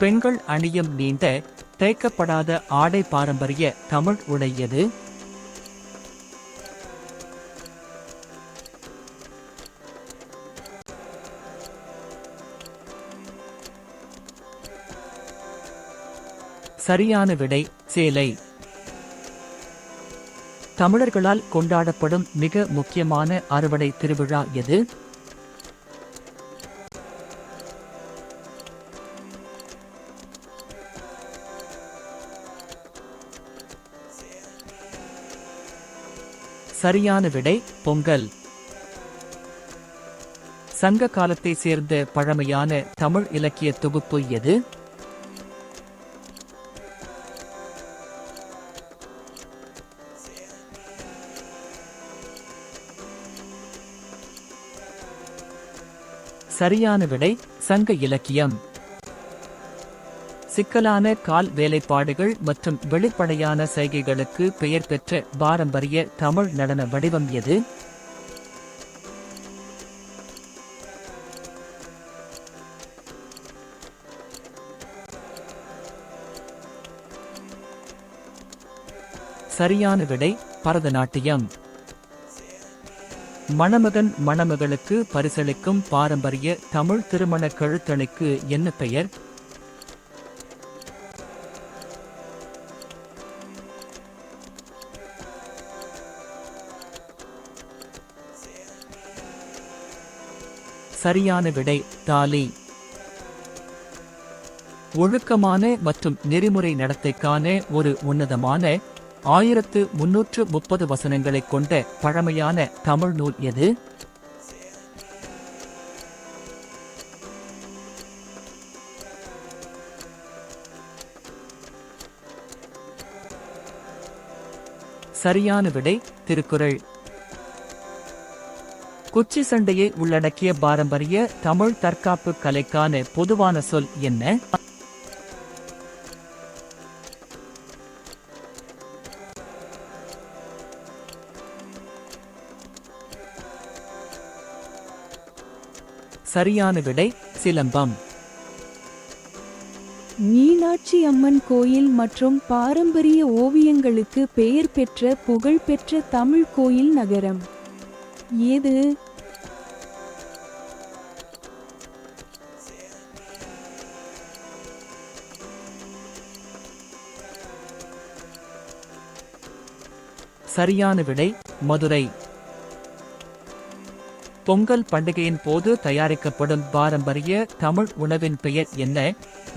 பெண்கள் அணியும் நீண்ட தேய்க்கப்படாத ஆடை பாரம்பரிய தமிழ் உடை எது? சரியான விடை சேலை. தமிழர்களால் கொண்டாடப்படும் மிக முக்கியமான அறுவடை திருவிழா எது? சரியான விடை பொங்கல். சங்க காலத்தை சேர்ந்த பழமையான தமிழ் இலக்கிய தொகுப்பு எது? சரியான விடை சங்க இலக்கியம். சிக்கலான கால் வேலைப்பாடுகள் மற்றும் வெளிப்படையான சைகைகளுக்கு பெயர் பெற்ற பாரம்பரிய தமிழ் நடன வடிவம் எது? சரியான விடை பரதநாட்டியம். மணமகன் மணமகளுக்கு பரிசளிக்கும் பாரம்பரிய தமிழ் திருமண கழுத்தணைக்கு என்ன பெயர்? சரியான விடை தாலி. ஒழுக்கமான மற்றும் நெறிமுறை நடத்தைக்கான ஒரு உன்னதமான 1330 வசனங்களைக் கொண்ட பழமையான தமிழ் நூல் எது? சரியான விடை திருக்குறள். குச்சி சண்டையை உள்ளடக்கிய பாரம்பரிய தமிழ் தற்காப்பு கலைக்கான பொதுவான சொல் என்ன? சரியான விடை சிலம்பம். மீனாட்சி அம்மன் கோயில் மற்றும் பாரம்பரிய ஓவியங்களுக்கு பெயர் பெற்ற புகழ்பெற்ற தமிழ் கோயில் நகரம் ஏது? சரியான விடை மதுரை. பொங்கல் பண்டிகையின் போது தயாரிக்கப்படும் பாரம்பரிய தமிழ் உணவின் பெயர் என்ன?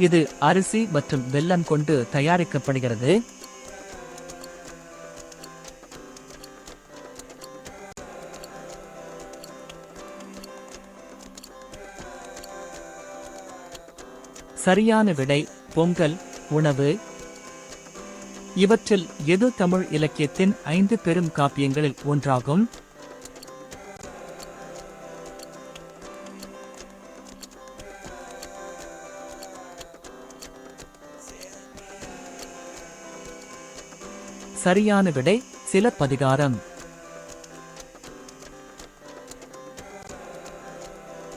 இது அரிசி மற்றும் வெல்லம் கொண்டு தயாரிக்கப்படுகிறது. சரியான விடை பொங்கல் உணவு. இவற்றில் எது தமிழ் இலக்கியத்தின் 5 பெரும் காப்பியங்களில் ஒன்றாகும்? சரியான விடை சிலப்பதிகாரம்.